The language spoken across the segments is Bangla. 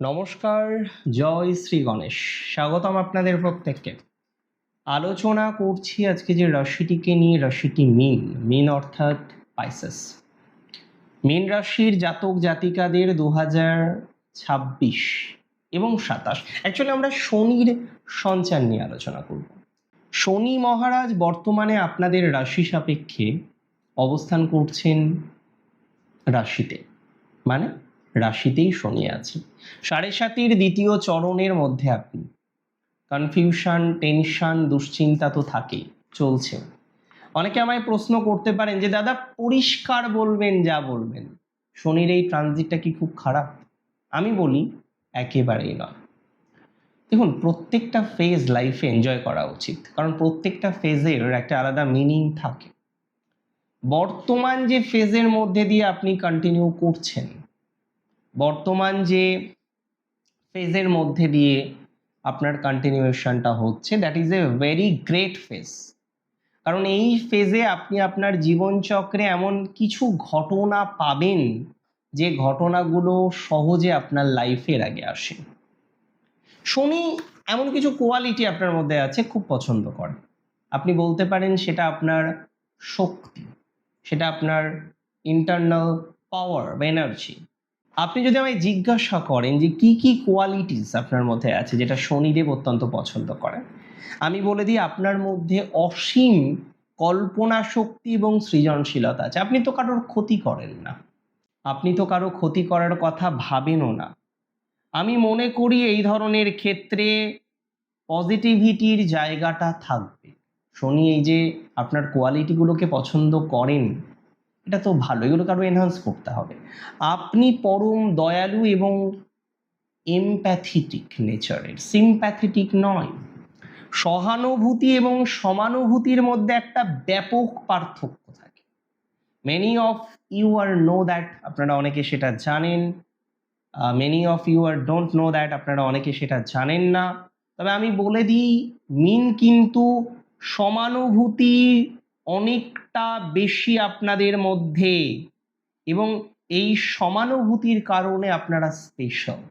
নমস্কার, জয় শ্রী গণেশ। স্বাগতম আপনাদের প্রত্যেককে। আলোচনা করছি আজকে যে রাশিটিকে নিয়ে, রাশিটি মীন। মীন অর্থাৎ পাইসেস। মীন রাশির জাতক জাতিকাদের 2026 এবং 27, অ্যাকচুয়ালি আমরা শনির সঞ্চার নিয়ে আলোচনা করব। শনি মহারাজ বর্তমানে আপনাদের রাশি সাপেক্ষে অবস্থান করছেন রাশিতে, মানে রাশিতেই শনি আছে। 7.5 দ্বিতীয় চরণের মধ্যে আপনি কনফিউশন, টেনশন, দুশ্চিন্তা তো থাকেই, চলছে। অনেকে আমায় প্রশ্ন করতে পারেন যে দাদা পরিষ্কার বলবেন, যা বলবেন, শনির এই ট্রানজিটটা কি খুব খারাপ? আমি বলি একেবারেই নয়। দেখুন, প্রত্যেকটা ফেজ লাইফে এনজয় করা উচিত, কারণ প্রত্যেকটা ফেজের একটা আলাদা মিনিং থাকে। বর্তমান যে ফেজের মধ্যে দিয়ে আপনি কন্টিনিউ করছেন, বর্তমান যে ফেজের মধ্যে দিয়ে আপনার কন্টিনিউয়েশনটা হচ্ছে, that is a very great phase. কারণ এই ফেজে আপনি আপনার জীবনচক্রে এমন কিছু ঘটনা পাবেন যে ঘটনাগুলো সহজে আপনার লাইফের আগে আসে। শনি এমন কিছু কোয়ালিটি আপনার মধ্যে আছে খুব পছন্দ করে। আপনি বলতে পারেন সেটা আপনার শক্তি, সেটা আপনার ইন্টারনাল পাওয়ার বা এনার্জি। আপনি যদি আমায় জিজ্ঞাসা করেন যে কি কি কোয়ালিটিস আপনার মধ্যে আছে যেটা শনিদেব অত্যন্ত পছন্দ করেন, আমি বলে দিই আপনার মধ্যে অসীম কল্পনা শক্তি এবং সৃজনশীলতা আছে। আপনি তো কারোর ক্ষতি করেন না, আপনি তো কারো ক্ষতি করার কথা ভাবেনও না। আমি মনে করি এই ধরনের ক্ষেত্রে পজিটিভিটির জায়গাটা থাকবে। শনি এই যে আপনার কোয়ালিটিগুলোকে পছন্দ করেন, এটা তো ভালো, এগুলোকে আরো এনহান্স করতে হবে। আপনি পরম দয়ালু এবং এমপ্যাথেটিক নেচারের, সিম্প্যাথেটিক নয়। সহানুভূতি এবং সমানুভূতির মধ্যে একটা ব্যাপক পার্থক্য থাকে। Many of you are know that, আপনারা অনেকে সেটা জানেন। Many of you are don't know that, আপনারা অনেকে সেটা জানেন না। তবে আমি বলে দিই, মিন কিন্তু সমানুভূতি অনেকটা বেশি আপনাদের মধ্যে, এবং এই সমানুভূতির কারণে আপনারা স্পেশাল।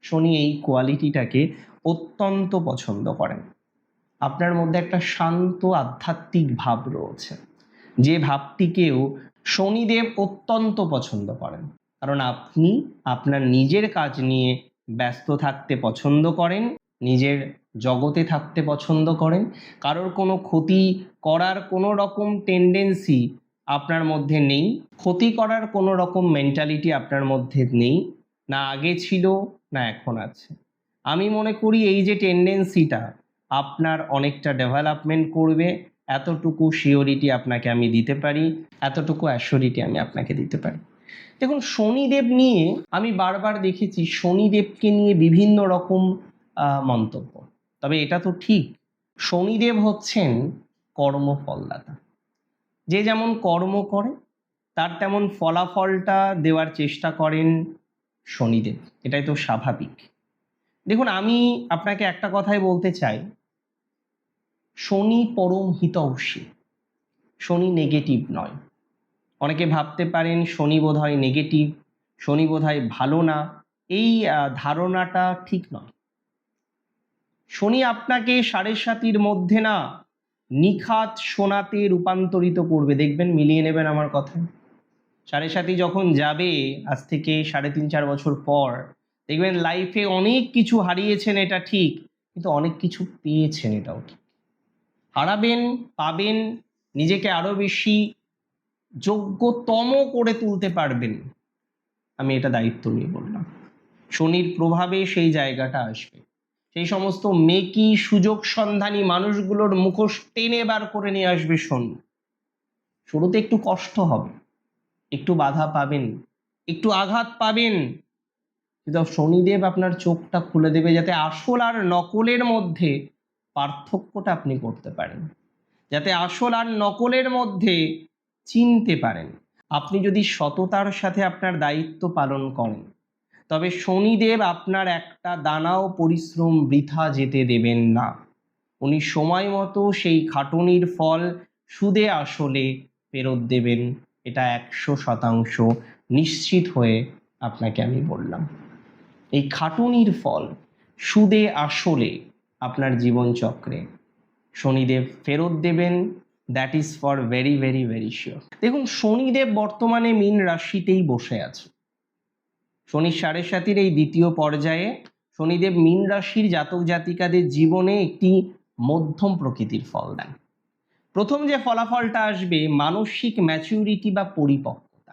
শনি এই কোয়ালিটিটাকে অত্যন্ত পছন্দ করেন। আপনার মধ্যে একটা শান্ত আধ্যাত্মিক ভাব রয়েছে, যে ভাবটিকেও শনিদেব অত্যন্ত পছন্দ করেন। কারণ আপনি আপনার নিজের কাজ নিয়ে ব্যস্ত থাকতে পছন্দ করেন, নিজের জগতে থাকতে পছন্দ করেন। কারোর কোনো ক্ষতি করার কোনো রকম টেন্ডেন্সি আপনার মধ্যে নেই, ক্ষতি করার কোনো রকম মেন্টালিটি আপনার মধ্যে নেই, না আগে ছিল না এখন আছে। আমি মনে করি এই যে টেন্ডেন্সিটা আপনার অনেকটা ডেভেলপমেন্ট করবে, এতটুকু শিওরিটি আপনাকে আমি দিতে পারি, এতটুকু অ্যাসিওরিটি আমি আপনাকে দিতে পারি। দেখুন, শনিদেব নিয়ে আমি বারবার দেখেছি শনিদেবকে নিয়ে বিভিন্ন রকম মন্তব্য। তবে এটা তো ঠিক, শনিদেব হচ্ছেন কর্মফলদাতা। যে যেমন কর্ম করে তার তেমন ফলাফলটা দেওয়ার চেষ্টা করেন শনিদেব, এটাই তো স্বাভাবিক। দেখুন, আমি আপনাকে একটা কথাই বলতে চাই, শনি পরম হিতৈষী, শনি নেগেটিভ নয়। অনেকে ভাবতে পারেন শনি বোধহয় নেগেটিভ, শনি বোধহয় ভালো না। এই ধারণাটা ঠিক নয়। শনি আপনাকে 7.5 মধ্যে না নিখাত সোনাতে রূপান্তরিত করবে, দেখবেন, মিলিয়ে নেবেন আমার কথায়। 7.5 যখন যাবে আজ থেকে 3.5-4 বছর পর, দেখবেন লাইফে অনেক কিছু হারিয়েছেন, এটা ঠিক, কিন্তু অনেক কিছু পেয়েছেন, এটাও ঠিক। হারাবেন, পাবেন, নিজেকে আরো বেশি যোগ্যতম করে তুলতে পারবেন, আমি এটা দায়িত্ব নিয়ে বললাম। শনির প্রভাবে সেই জায়গাটা আসবে। সেই সমস্ত মেকি সুযোগ সন্ধানী মানুষগুলোর মুখোশ টেনে বার করে নিয়ে আসবে শনি। শুরুতে একটু কষ্ট হবে, একটু বাধা পাবেন, একটু আঘাত পাবেন, কিন্তু শনিদেব আপনার চোখটা খুলে দেবে যাতে আসল আর নকলের মধ্যে পার্থক্যটা আপনি করতে পারেন, যাতে আসল আর নকলের মধ্যে চিনতে পারেন। আপনি যদি সততার সাথে আপনার দায়িত্ব পালন করেন, তবে শনিদেব আপনার একটা দানাও পরিশ্রম বৃথা যেতে দেবেন না। উনি সময় মতো সেই খাটুনির ফল সুদে আসলে ফেরত দেবেন, এটা 100% নিশ্চিত হয়ে আপনাকে আমি বললাম। এই খাটুনির ফল সুদে আসলে আপনার জীবনচক্রে শনিদেব ফেরত দেবেন, that is for very very very sure. দেখুন, শনিদেব বর্তমানে মীন রাশিতেই বসে আছে। শনির 7.5 এই দ্বিতীয় পর্যায়ে শনিদেব মীন রাশির জাতক জাতিকাদের জীবনে একটি মধ্যম প্রকৃতির ফল দেন। প্রথম যে ফলাফলটা আসবে মানসিক ম্যাচুরিটি বা পরিপক্কতা।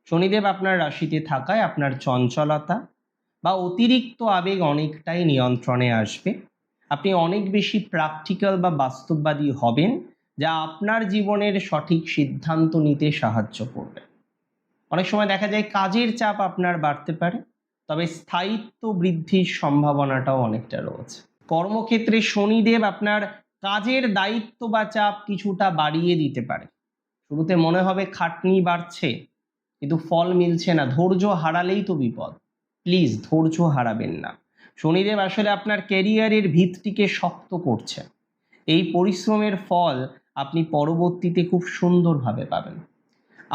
শনিদেব আপনার রাশিতে থাকায় আপনার চঞ্চলতা বা অতিরিক্ত আবেগ অনেকটাই নিয়ন্ত্রণে আসবে। আপনি অনেক বেশি প্র্যাকটিক্যাল বা বাস্তববাদী হবেন, যা আপনার জীবনের সঠিক সিদ্ধান্ত নিতে সাহায্য করবে। অনেক সময় দেখা যায় কাজের চাপ আপনার বাড়তে পারে, তবে স্থায়িত্ব বৃদ্ধির সম্ভাবনাটাও অনেকটা রয়েছে। কর্মক্ষেত্রে শনিদেব আপনার কাজের দায়িত্ব বা চাপ কিছুটা বাড়িয়ে দিতে পারে। শুরুতে মনে হবে খাটনি বাড়ছে, কিন্তু ফল মিলছে না, ধৈর্য হারালেই তো বিপদ। প্লিজ ধৈর্য হারাবেন না। শনিদেব আসলে আপনার ক্যারিয়ারের ভিতটিকে শক্ত করছে। এই পরিশ্রমের ফল আপনি পরবর্তীতে খুব সুন্দরভাবে পাবেন।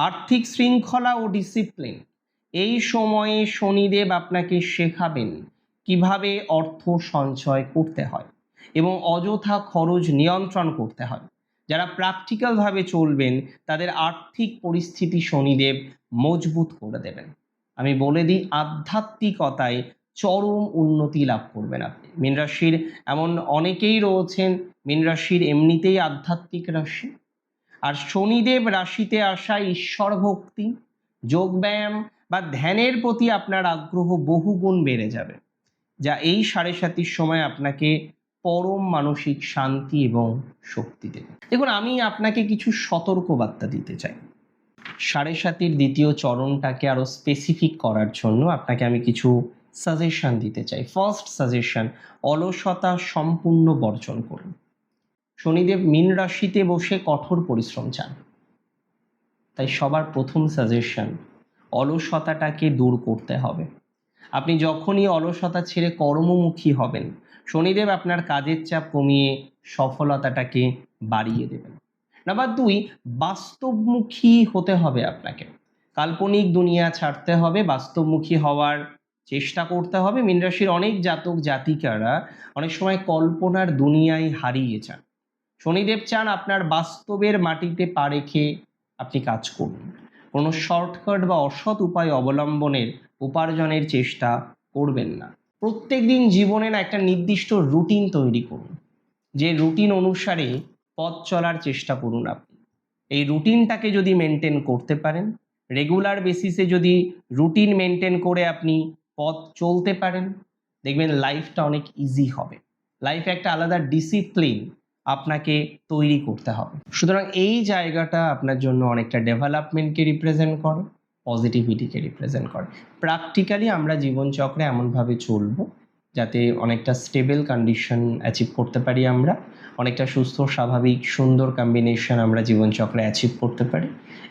আর্থিক শৃঙ্খলা ও ডিসিপ্লিন, এই সময়ে শনিদেব আপনাকে শেখাবেন কিভাবে অর্থ সঞ্চয় করতে হয় এবং অযথা খরচ নিয়ন্ত্রণ করতে হয়। যারা প্র্যাকটিক্যালভাবে চলবেন তাদের আর্থিক পরিস্থিতি শনিদেব মজবুত করে দেবেন। আমি বলে দিই, আধ্যাত্মিকতায় চরম উন্নতি লাভ করবেন আপনি। মীন রাশির এমন অনেকেই রয়েছেন, মীন রাশির এমনিতেই আধ্যাত্মিক রাশি, আর শনিদেব রাশিতে আসা ঈশ্বর ভক্তি, যোগব্যায়াম বা ধ্যানের প্রতি আপনার আগ্রহ বহুগুণ বেড়ে যাবে, যা এই 7.5 সময় আপনাকে পরম মানসিক শান্তি এবং শক্তি দেবে। দেখুন, আমি আপনাকে কিছু সতর্কবার্তা দিতে চাই। 7.5 দ্বিতীয় চরণটাকে আরো স্পেসিফিক করার জন্য আপনাকে আমি কিছু সাজেশন দিতে চাই। ফার্স্ট সাজেশন, অলসতা সম্পূর্ণ বর্জন করুন। শনিদেব মীন রাশিতে বসে কঠোর পরিশ্রম চান, তাই সবার প্রথম সাজেশন, অলসতাটাকে দূর করতে হবে। আপনি যখনই অলসতা ছেড়ে কর্মমুখী হবেন, শনিদেব আপনার কাজের চাপ কমিয়ে সফলতাটাকে বাড়িয়ে দেবেন। নাম্বার 2, বাস্তবমুখী হতে হবে আপনাকে। কাল্পনিক দুনিয়া ছাড়তে হবে, বাস্তবমুখী হওয়ার চেষ্টা করতে হবে। মীন রাশির অনেক জাতক জাতিকারা অনেক সময় কল্পনার দুনিয়ায় হারিয়ে যান। শনিদেব চান আপনার বাস্তবের মাটিতে পা রেখে আপনি কাজ করুন। কোনো শর্টকাট বা অসৎ উপায় অবলম্বনের উপার্জনের চেষ্টা করবেন না। প্রত্যেক দিন জীবনের একটা নির্দিষ্ট রুটিন তৈরি করুন, যে রুটিন অনুসারে পথ চলার চেষ্টা করুন আপনি। এই রুটিনটাকে যদি মেনটেন করতে পারেন, রেগুলার বেসিসে যদি রুটিন মেনটেন করে আপনি পথ চলতে পারেন, দেখবেন লাইফটা অনেক ইজি হবে। লাইফে একটা আলাদা ডিসিপ্লিন আপনাকে তৈরি করতে হবে। সুতরাং এই জায়গাটা আপনার জন্য অনেকটা ডেভেলপমেন্টকে রিপ্রেজেন্ট করে, পজিটিভিটিকে রিপ্রেজেন্ট করে। প্র্যাকটিক্যালি আমরা জীবনচক্রে এমনভাবে চলবো যাতে অনেকটা স্টেবল কন্ডিশন অ্যাচিভ করতে পারি, আমরা অনেকটা সুস্থ স্বাভাবিক সুন্দর কম্বিনেশন আমরা জীবনচক্রে অ্যাচিভ করতে পারি।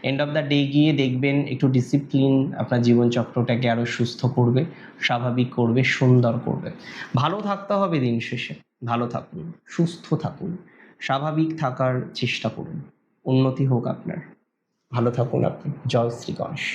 এন্ড অফ দ্য ডে গিয়ে দেখবেন একটু ডিসিপ্লিন আপনার জীবনচক্রটাকে আরও সুস্থ করবে, স্বাভাবিক করবে, সুন্দর করবে। ভালো থাকতে হবে দিন শেষে। ভালো থাকুন, সুস্থ থাকুন, স্বাভাবিক থাকার চেষ্টা করুন। উন্নতি হোক আপনার। ভালো থাকুন আপনি। জয় শ্রী গণেশ।